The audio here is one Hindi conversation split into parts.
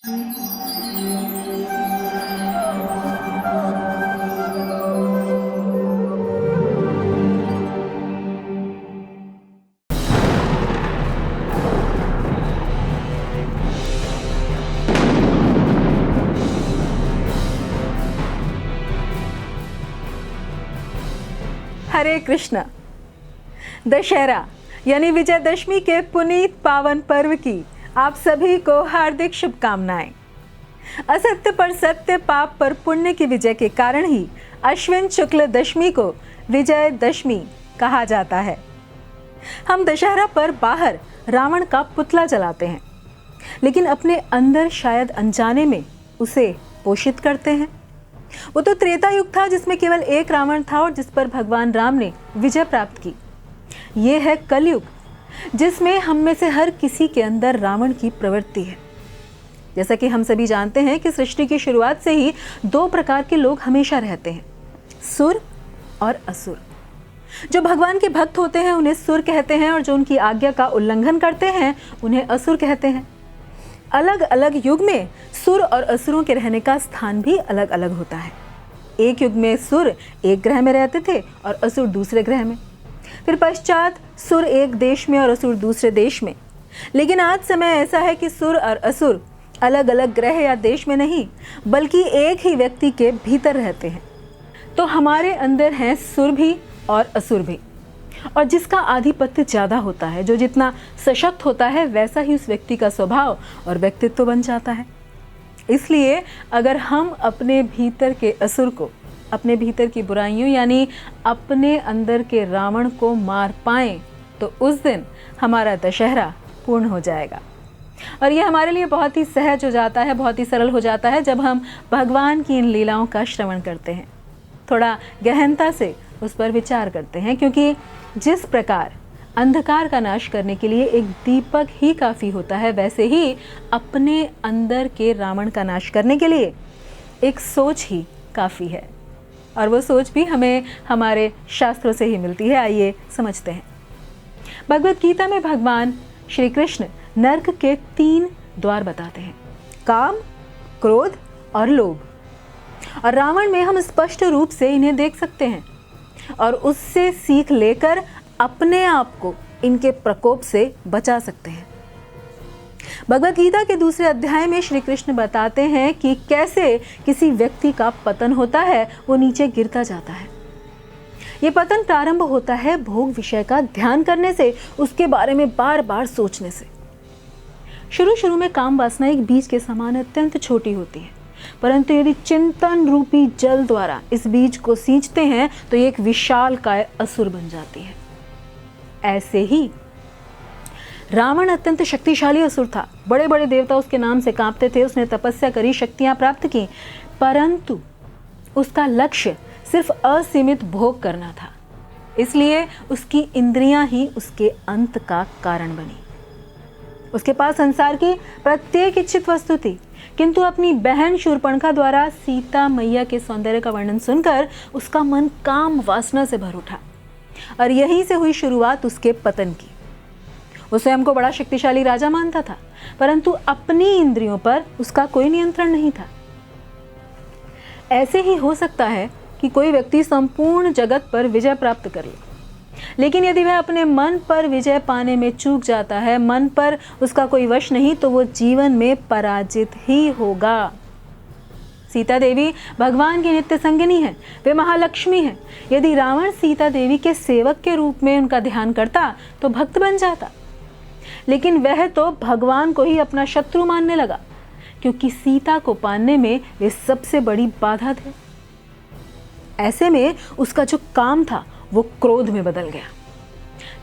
हरे कृष्ण। दशहरा यानी विजयदशमी के पुनीत पावन पर्व की आप सभी को हार्दिक शुभकामनाएं। असत्य पर सत्य, पाप पर पुण्य की विजय के कारण ही अश्विन शुक्ल दशमी को विजयदशमी कहा जाता है। हम दशहरा पर बाहर रावण का पुतला जलाते हैं, लेकिन अपने अंदर शायद अनजाने में उसे पोषित करते हैं। वो तो त्रेता युग था जिसमें केवल एक रावण था और जिस पर भगवान राम ने विजय प्राप्त की। ये है कलयुग जिसमें हम में से हर किसी के अंदर रावण की प्रवृत्ति है। जैसा कि हम सभी जानते हैं कि सृष्टि की शुरुआत से ही दो प्रकार के लोग हमेशा रहते हैं, सुर और असुर। जो भगवान के भक्त होते हैं उन्हें सुर कहते हैं और जो उनकी आज्ञा का उल्लंघन करते हैं उन्हें असुर कहते हैं। अलग अलग युग में सुर और असुरों के रहने का स्थान भी अलग अलग होता है। एक युग में सुर एक ग्रह में रहते थे और असुर दूसरे ग्रह में, फिर पश्चात सुर एक देश में और असुर दूसरे देश में। लेकिन आज समय ऐसा है कि सुर और असुर अलग अलग ग्रह या देश में नहीं, बल्कि एक ही व्यक्ति के भीतर रहते हैं। तो हमारे अंदर हैं सुर भी और असुर भी, और जिसका आधिपत्य ज़्यादा होता है, जो जितना सशक्त होता है, वैसा ही उस व्यक्ति का स्वभाव और व्यक्तित्व बन जाता है। इसलिए अगर हम अपने भीतर के असुर को, अपने भीतर की बुराइयों यानी अपने अंदर के रावण को मार पाएं, तो उस दिन हमारा दशहरा पूर्ण हो जाएगा। और ये हमारे लिए बहुत ही सहज हो जाता है, बहुत ही सरल हो जाता है जब हम भगवान की इन लीलाओं का श्रवण करते हैं, थोड़ा गहनता से उस पर विचार करते हैं। क्योंकि जिस प्रकार अंधकार का नाश करने के लिए एक दीपक ही काफ़ी होता है, वैसे ही अपने अंदर के रावण का नाश करने के लिए एक सोच ही काफ़ी है। और वो सोच भी हमें हमारे शास्त्रों से ही मिलती है। आइए समझते हैं। भगवत गीता में भगवान श्री कृष्ण नर्क के 3 द्वार बताते हैं, काम, क्रोध और लोभ। और रावण में हम स्पष्ट रूप से इन्हें देख सकते हैं और उससे सीख लेकर अपने आप को इनके प्रकोप से बचा सकते हैं। भगवत गीता के दूसरे अध्याय में श्री कृष्ण बताते हैं कि कैसे किसी व्यक्ति का पतन होता है, वो नीचे गिरता जाता है। ये पतन प्रारंभ होता है भोग विषय का ध्यान करने से, उसके बारे में बार बार सोचने से। शुरू में काम वासना एक बीज के समान अत्यंत छोटी होती है, परंतु यदि चिंतन रूपी जल द्वारा इस बीज को सींचते हैं तो ये एक विशालकाय असुर बन जाती है। ऐसे ही रावण अत्यंत शक्तिशाली असुर था। बड़े बड़े देवता उसके नाम से कांपते थे। उसने तपस्या करी, शक्तियां प्राप्त की, परंतु उसका लक्ष्य सिर्फ असीमित भोग करना था। इसलिए उसकी इंद्रियां ही उसके अंत का कारण बनी। उसके पास संसार की प्रत्येक इच्छित वस्तु थी, किंतु अपनी बहन शूर्पणखा द्वारा सीता मैया के सौंदर्य का वर्णन सुनकर उसका मन काम वासना से भर उठा और यहीं से हुई शुरुआत उसके पतन की। वो स्वयं को बड़ा शक्तिशाली राजा मानता था, परंतु अपनी इंद्रियों पर उसका कोई नियंत्रण नहीं था। ऐसे ही हो सकता है कि कोई व्यक्ति संपूर्ण जगत पर विजय प्राप्त कर ले, लेकिन यदि वह अपने मन पर विजय पाने में चूक जाता है, मन पर उसका कोई वश नहीं, तो वो जीवन में पराजित ही होगा। सीता देवी भगवान की नित्य संगिनी है, वे महालक्ष्मी हैं। यदि रावण सीता देवी के सेवक के रूप में उनका ध्यान करता तो भक्त बन जाता, लेकिन वह तो भगवान को ही अपना शत्रु मानने लगा, क्योंकि सीता को पाने में वे सबसे बड़ी बाधा थे। ऐसे में उसका जो काम था वो क्रोध में बदल गया।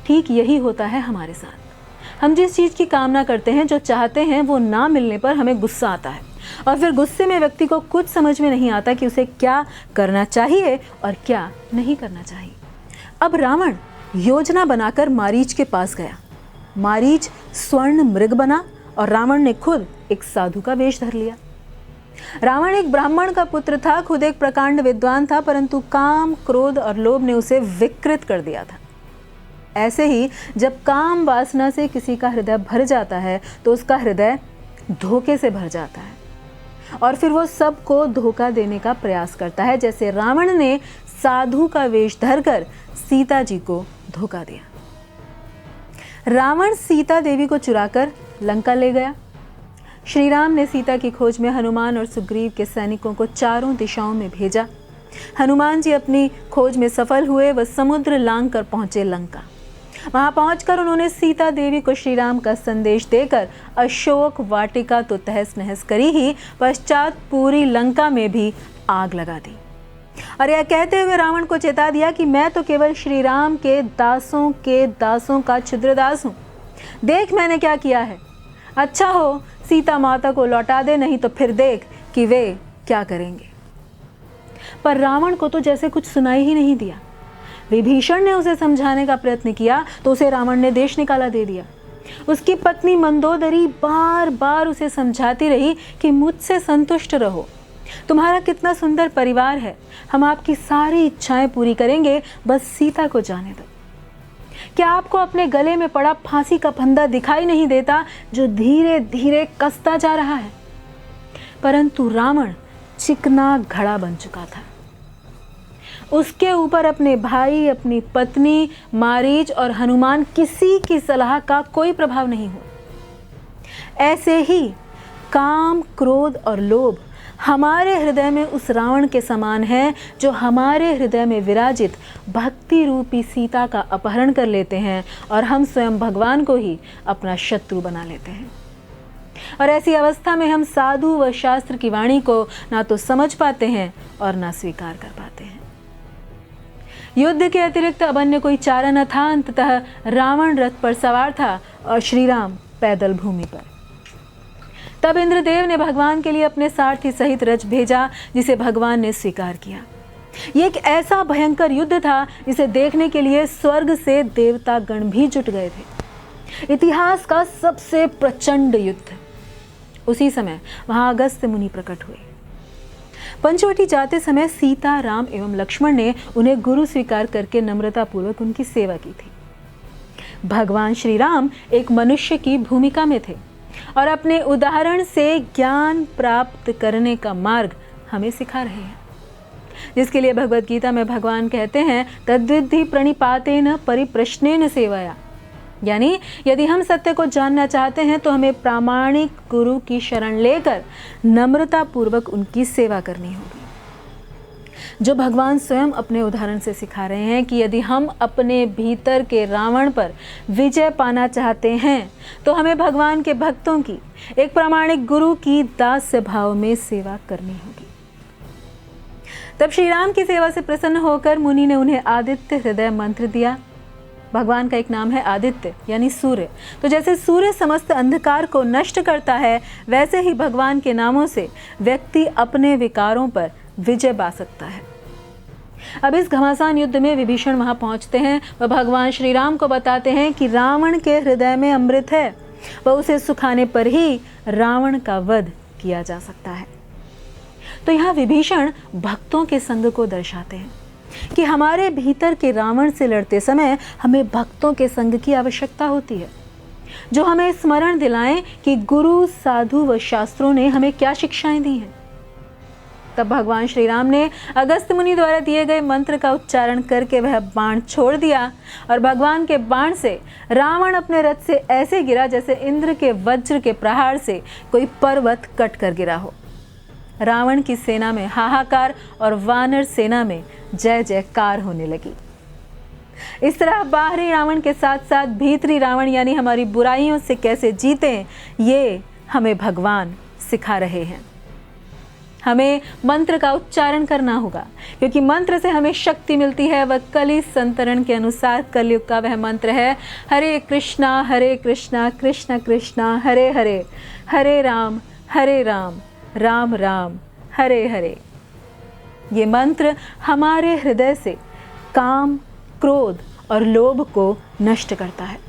ठीक यही होता है हमारे साथ। हम जिस चीज़ की कामना करते हैं, जो चाहते हैं, वो ना मिलने पर हमें गुस्सा आता है, और फिर गुस्से में व्यक्ति को कुछ समझ में नहीं आता कि उसे क्या करना चाहिए और क्या नहीं करना चाहिए। अब रावण योजना बनाकर मारीच के पास गया। मारीच स्वर्ण मृग बना और रावण ने खुद एक साधु का वेश धर लिया। रावण एक ब्राह्मण का पुत्र था, खुद एक प्रकांड विद्वान था, परंतु काम, क्रोध और लोभ ने उसे विकृत कर दिया था। ऐसे ही जब काम वासना से किसी का हृदय भर जाता है तो उसका हृदय धोखे से भर जाता है। और फिर वो सबको धोखा देने का प्रयास करता है, जैसे रावण ने साधु का वेश धरकर सीता जी को धोखा दिया। रावण सीता देवी को चुराकर लंका ले गया। श्री राम ने सीता की खोज में हनुमान और सुग्रीव के सैनिकों को चारों दिशाओं में भेजा। हनुमान जी अपनी खोज में सफल हुए। वह समुद्र लांघ कर पहुंचे लंका। वहां पहुंचकर उन्होंने सीता देवी को श्री राम का संदेश देकर अशोक वाटिका तो तहस नहस करी ही, पश्चात पूरी लंका में भी आग लगा दी और यह कहते हुए रावण को चेता दिया कि मैं तो केवल श्री राम के दासों का क्षुद्रदास हूँ। देख मैंने क्या किया है। अच्छा हो सीता माता को लौटा दे, नहीं तो फिर देख कि वे क्या करेंगे। पर रावण को तो जैसे कुछ सुनाई ही नहीं दिया। विभीषण ने उसे समझाने का प्रयत्न किया तो उसे रावण ने देश निकाला दे दिया। उसकी पत्नी मंदोदरी बार बार उसे समझाती रही कि मुझसे संतुष्ट रहो, तुम्हारा कितना सुंदर परिवार है, हम आपकी सारी इच्छाएं पूरी करेंगे, बस सीता को जाने दो। क्या आपको अपने गले में पड़ा फांसी का फंदा दिखाई नहीं देता जो धीरे धीरे कसता जा रहा है? परंतु रावण चिकना घड़ा बन चुका था। उसके ऊपर अपने भाई, अपनी पत्नी, मारीच और हनुमान किसी की सलाह का कोई प्रभाव नहीं हुआ। ऐसे ही काम, क्रोध और लोभ हमारे हृदय में उस रावण के समान है जो हमारे हृदय में विराजित भक्ति रूपी सीता का अपहरण कर लेते हैं और हम स्वयं भगवान को ही अपना शत्रु बना लेते हैं। और ऐसी अवस्था में हम साधु व शास्त्र की वाणी को ना तो समझ पाते हैं और ना स्वीकार कर पाते हैं। युद्ध के अतिरिक्त अब अन्य कोई चारा न था। अंततः रावण रथ पर सवार था और श्री राम पैदल भूमि पर। तब इंद्रदेव ने भगवान के लिए अपने सारथी सहित रथ भेजा, जिसे भगवान ने स्वीकार किया। ये एक ऐसा भयंकर युद्ध था जिसे देखने के लिए स्वर्ग से देवता गण भी जुट गए थे। इतिहास का सबसे प्रचंड युद्ध। उसी समय वहां अगस्त्य मुनि प्रकट हुए। पंचवटी जाते समय सीता, राम एवं लक्ष्मण ने उन्हें गुरु स्वीकार करके नम्रता पूर्वक उनकी सेवा की थी। भगवान श्री राम एक मनुष्य की भूमिका में थे और अपने उदाहरण से ज्ञान प्राप्त करने का मार्ग हमें सिखा रहे हैं, जिसके लिए भगवत गीता में भगवान कहते हैं तद्विद्धि प्रणिपातेन परिप्रश्नेन सेवया, यानी यदि हम सत्य को जानना चाहते हैं तो हमें प्रामाणिक गुरु की शरण लेकर नम्रता पूर्वक उनकी सेवा करनी होगी। जो भगवान स्वयं अपने उदाहरण से सिखा रहे हैं कि यदि हम अपने भीतर के रावण पर विजय पाना चाहते हैं तो हमें भगवान के भक्तों की एक प्रामाणिक गुरु की दास्य भाव में सेवा करनी होगी। तब श्री राम की सेवा से प्रसन्न होकर मुनि ने उन्हें आदित्य हृदय मंत्र दिया। भगवान का एक नाम है आदित्य, यानी सूर्य। तो जैसे सूर्य समस्त अंधकार को नष्ट करता है, वैसे ही भगवान के नामों से व्यक्ति अपने विकारों पर विजय पा सकता है। अब इस घमासान युद्ध में विभीषण वहां पहुंचते हैं। वह भगवान श्री राम को बताते हैं कि रावण के हृदय में अमृत है, वह उसे सुखाने पर ही रावण का वध किया जा सकता है। तो यहाँ विभीषण भक्तों के संग को दर्शाते हैं कि हमारे भीतर के रावण से लड़ते समय हमें भक्तों के संग की आवश्यकता होती है, जो हमें स्मरण दिलाएं कि गुरु, साधु व शास्त्रों ने हमें क्या शिक्षाएं दी हैं। तब भगवान श्री राम ने अगस्त्य मुनि द्वारा दिए गए मंत्र का उच्चारण करके वह बाण छोड़ दिया और भगवान के बाण से रावण अपने रथ से ऐसे गिरा जैसे इंद्र के वज्र के प्रहार से कोई पर्वत कट कर गिरा हो। रावण की सेना में हाहाकार और वानर सेना में जय जयकार होने लगी। इस तरह बाहरी रावण के साथ साथ भीतरी रावण यानी हमारी बुराइयों से कैसे जीतें, ये हमें भगवान सिखा रहे हैं। हमें मंत्र का उच्चारण करना होगा, क्योंकि मंत्र से हमें शक्ति मिलती है। वह कलि संतरण के अनुसार कलयुग का वह मंत्र है, हरे कृष्णा कृष्ण कृष्णा हरे हरे, हरे राम राम राम हरे हरे। ये मंत्र हमारे हृदय से काम, क्रोध और लोभ को नष्ट करता है।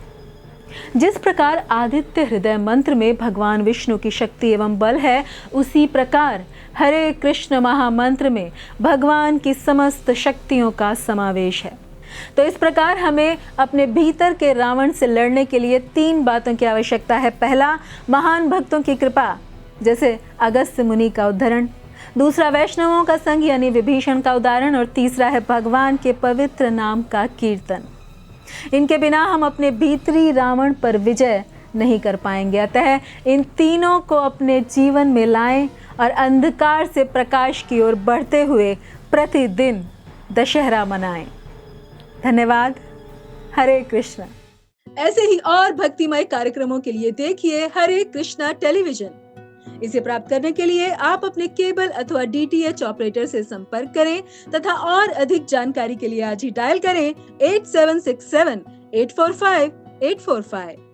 जिस प्रकार आदित्य हृदय मंत्र में भगवान विष्णु की शक्ति एवं बल है, उसी प्रकार हरे कृष्ण महामंत्र में भगवान की समस्त शक्तियों का समावेश है। तो इस प्रकार हमें अपने भीतर के रावण से लड़ने के लिए 3 बातों की आवश्यकता है। पहला, महान भक्तों की कृपा, जैसे अगस्त्य मुनि का उद्धरण, दूसरा वैष्णवों का संग यानी विभीषण का उदाहरण और तीसरा है भगवान के पवित्र नाम का कीर्तन। इनके बिना हम अपने भीतरी रावण पर विजय नहीं कर पाएंगे। अतः इन तीनों को अपने जीवन में लाएं और अंधकार से प्रकाश की ओर बढ़ते हुए प्रतिदिन दशहरा मनाएं। धन्यवाद। हरे कृष्णा। ऐसे ही और भक्तिमय कार्यक्रमों के लिए देखिए हरे कृष्णा टेलीविजन। इसे प्राप्त करने के लिए आप अपने केबल अथवा डीटीएच ऑपरेटर से संपर्क करें तथा और अधिक जानकारी के लिए आज ही डायल करें 8767 845 845।